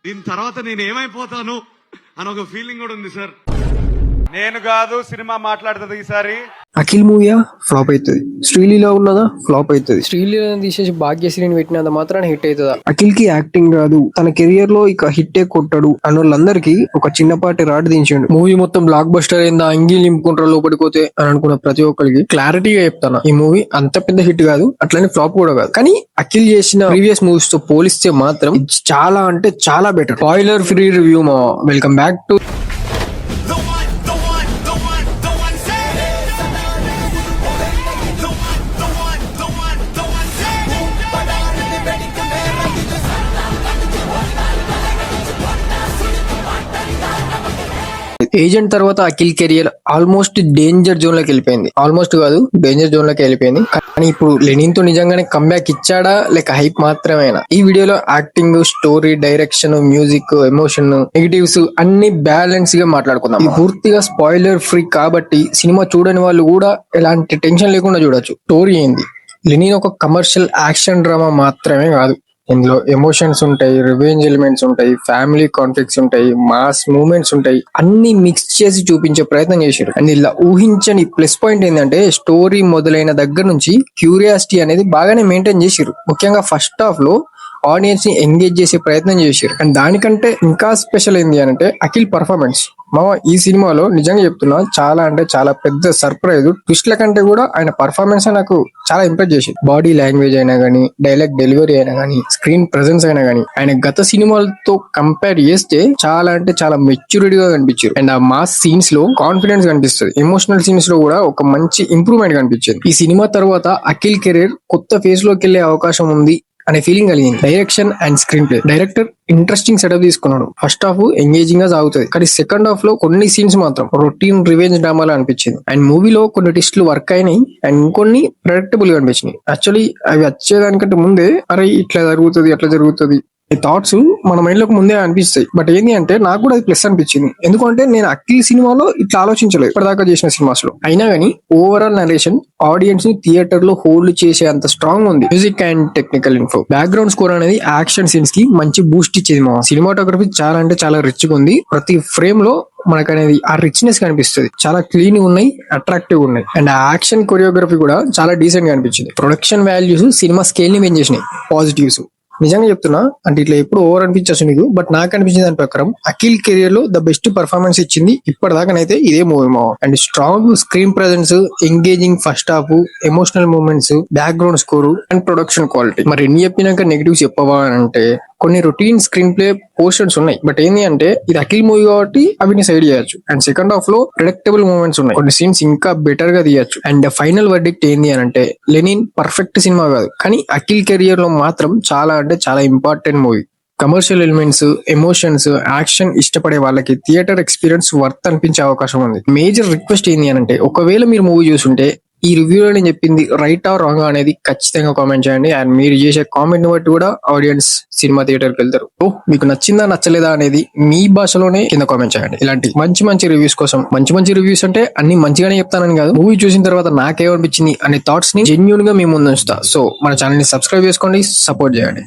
దీని తర్వాత నేను ఏమైపోతాను అని ఒక ఫీలింగ్ కూడా ఉంది సార్. నేను కాదు సినిమా మాట్లాడుతుంది ఈసారి. అఖిల్ మూవీయా ఫ్లాప్ అవుతుంది, శ్రీలీల ఉన్నదా ఫ్లాప్ అవుతుంది, శ్రీలీలను తీసేసి భాగ్యశ్రీని పెట్టినంత మాత్రాన హిట్ అవుతుందా? అఖిల్ కి యాక్టింగ్ రాదు, తన కెరియర్ లో ఇక హిట్టే కొట్టాడు అన్న వాళ్ళందరికీ ఒక చిన్నపాటి రాడ్ దించాడు. మూవీ మొత్తం బ్లాక్ బస్టర్ అయిందా, అంగీలు నింపుకుంటారు లోపలిపోతే అని అనుకున్న ప్రతి ఒక్కరికి క్లారిటీగా చెప్తాను, ఈ మూవీ అంత పెద్ద హిట్ కాదు, అట్లనే ఫ్లాప్ కూడా కాదు. కానీ అఖిల్ చేసిన ప్రీవియస్ మూవీస్ తో పోలిస్తే మాత్రం చాలా అంటే చాలా బెటర్. స్పాయిలర్ ఫ్రీ రివ్యూ మా వెల్కమ్ బ్యాక్ టు ఏజెంట్. తర్వాత Akhil career almost danger zone లోకి వెళ్ళిపోయింది, ఆల్మోస్ట్ కాదు డేంజర్ జోన్ లోకి వెళ్ళిపోయింది. కానీ ఇప్పుడు లెనిన్ తో నిజంగానే కంబ్యాక్ ఇచ్చాడా లేక హైప్ మాత్రమేనా? ఈ వీడియోలో acting, story, direction, music, emotion, negatives అన్ని బ్యాలెన్స్ గా మాట్లాడుకుందాం. ఇది పూర్తిగా స్పాయిలర్ ఫ్రీ కాబట్టి సినిమా చూడని వాళ్ళు కూడా ఎలాంటి టెన్షన్ లేకుండా చూడొచ్చు. స్టోరీ ఏంది? లెనిన్ ఒక కమర్షియల్ యాక్షన్ డ్రామా మాత్రమే కాదు, ఇందులో ఎమోషన్స్ ఉంటాయి, రివెంజ్ ఎలిమెంట్స్ ఉంటాయి, ఫ్యామిలీ కాన్ఫ్లిక్ట్స్ ఉంటాయి, మాస్ మూమెంట్స్ ఉంటాయి, అన్ని మిక్స్ చేసి చూపించే ప్రయత్నం చేశారు. అండ్ ఇలా ఊహించని ప్లస్ పాయింట్ ఏంటంటే స్టోరీ మొదలైన దగ్గర నుంచి క్యూరియాసిటీ అనేది బాగానే మెయింటైన్ చేశారు. ముఖ్యంగా ఫస్ట్ హాఫ్ లో ఆడియన్స్ ని ఎంగేజ్ చేసే ప్రయత్నం చేశారు. అండ్ దానికంటే ఇంకా స్పెషల్ ఏంది అంటే అఖిల్ పర్ఫార్మెన్స్. ఈ సినిమాలో నిజంగా చెప్తున్నా చాలా అంటే చాలా పెద్ద సర్ప్రైజ్. ట్విస్ట్ల కంటే కూడా ఆయన పర్ఫార్మెన్స్ నాకు చాలా ఇంప్రెస్ చేసింది. బాడీ లాంగ్వేజ్ అయినా గానీ, డైలాగ్ డెలివరీ అయినా గానీ, స్క్రీన్ ప్రెసెన్స్ అయినా గానీ, ఆయన గత సినిమాలతో కంపేర్ చేస్తే చాలా అంటే చాలా మెచ్యూరిటీ గా కనిపించారు. అండ్ ఆ మాస్ సీన్స్ లో కాన్ఫిడెన్స్ కనిపిస్తుంది. ఎమోషనల్ సీన్స్ లో కూడా ఒక మంచి ఇంప్రూవ్మెంట్ కనిపించింది. ఈ సినిమా తర్వాత అఖిల్ కెరీర్ కొత్త ఫేజ్ లోకి వెళ్లే అవకాశం ఉంది అనే ఫీలింగ్ కలిగింది. Direction and screen play. Director interesting setup తీసుకున్నాడు. ఫస్ట్ హాఫ్ ఎంగేజింగ్ గా సాగుతుంది, కానీ సెకండ్ హాఫ్ లో కొన్ని సీన్స్ మాత్రం రొటీన్ రివెంజ్ డ్రామాలా అనిపించింది. అండ్ మూవీలో కొన్ని ట్విస్టులు వర్క్ అయినాయి అండ్ కొన్ని ప్రెడిక్టబుల్ గా అనిపించినాయి. యాక్చువల్లీ అవి వచ్చేదానికంటే ముందే అరే ఇట్లా జరుగుతుంది అట్లా జరుగుతుంది ఈ థాట్స్ మన మైండ్ లోకి ముందే అనిపిస్తాయి. బట్ ఏంటి అంటే నాకు కూడా అది ప్లస్ అనిపించింది, ఎందుకంటే నేను అఖిల్ సినిమాలో ఇట్లా ఆలోచించలేదు ఇప్పటిదాకా చేసిన సినిమాస్ లో. అయినా కానీ ఓవరాల్ నరేషన్ ఆడియన్స్ ని థియేటర్ లో హోల్డ్ చేసే అంత స్ట్రాంగ్ ఉంది. Music and technical info, background score అనేది యాక్షన్ సీన్స్ కి మంచి బూస్ట్ ఇచ్చేది. మా సినిమాటోగ్రఫీ చాలా అంటే చాలా రిచ్ గా ఉంది. ప్రతి ఫ్రేమ్ లో మనకు అనేది ఆ రిచ్నెస్ కనిపిస్తుంది. చాలా క్లీన్ ఉన్నాయి, అట్రాక్టివ్ ఉన్నాయి. అండ్ ఆ యాక్షన్ కొరియోగ్రఫీ కూడా చాలా డీసెంట్ గా అనిపించింది. ప్రొడక్షన్ వాల్యూస్ సినిమా స్కేల్ ని పెంచేసినాయి. పాజిటివ్స్ నిజంగా చెప్తున్నా, అంటే ఇట్లా ఎప్పుడు ఓవర్ అనిపించచ్చు నీకు, బట్ నాకు అనిపించింది దాని ప్రకారం అఖిల్ కెరియర్ లో ద బెస్ట్ పర్ఫార్మెన్స్ ఇచ్చింది ఇప్పటిదాకానైతే ఇదే మూవీ మా. And strong screen presence, engaging first half, emotional moments, background score and production quality. మరి ఎన్ని చెప్పినాక నెగిటివ్స్ చెప్పవా అంటే కొన్ని రొటీన్ స్క్రీన్ ప్లే పోర్షన్స్ ఉన్నాయి. బట్ ఏంటి అంటే ఇది అఖిల్ మూవీ కాబట్టి అవిని సైడ్ చేయొచ్చు. అండ్ సెకండ్ హాఫ్ లో ప్రెడిక్టబుల్ మూమెంట్స్ ఉన్నాయి, కొన్ని సీన్స్ ఇంకా బెటర్ గా తీయచ్చు. అండ్ ఫైనల్ వర్డిక్ట్ ఏంది అంటే లెనిన్ పర్ఫెక్ట్ సినిమా కాదు, కానీ అఖిల్ కెరియర్ లో మాత్రం చాలా అంటే చాలా important movie. Commercial elements, emotions, action ఇష్టపడే వాళ్ళకి థియేటర్ ఎక్స్పీరియన్స్ వర్త్ అనిపించే అవకాశం ఉంది. మేజర్ రిక్వెస్ట్ ఏంటి అంటే ఒకవేళ మీరు మూవీ చూసుంటే ఈ రివ్యూలో నేను చెప్పింది రైట్ ఆర్ రాంగ్ అనేది ఖచ్చితంగా కామెంట్ చేయండి. అండ్ మీరు చేసే కామెంట్ ని బట్టి కూడా ఆడియన్స్ సినిమా థియేటర్ కి వెళ్తారు. మీకు నచ్చిందా నచ్చలేదా అనేది మీ భాషలోనే కింద కామెంట్ చేయండి. ఇలాంటి మంచి మంచి రివ్యూస్ కోసం, మంచి రివ్యూస్ అంటే అన్ని మంచిగానే చెప్తానని కాదు, మూవీ చూసిన తర్వాత నాకేమనిపించింది అనే థాట్స్ ని జెన్యూన్ గా మీ ముందు ఉంచుతా. సో మన ఛానల్ ని సబ్స్క్రైబ్ చేసుకోండి, సపోర్ట్ చేయండి.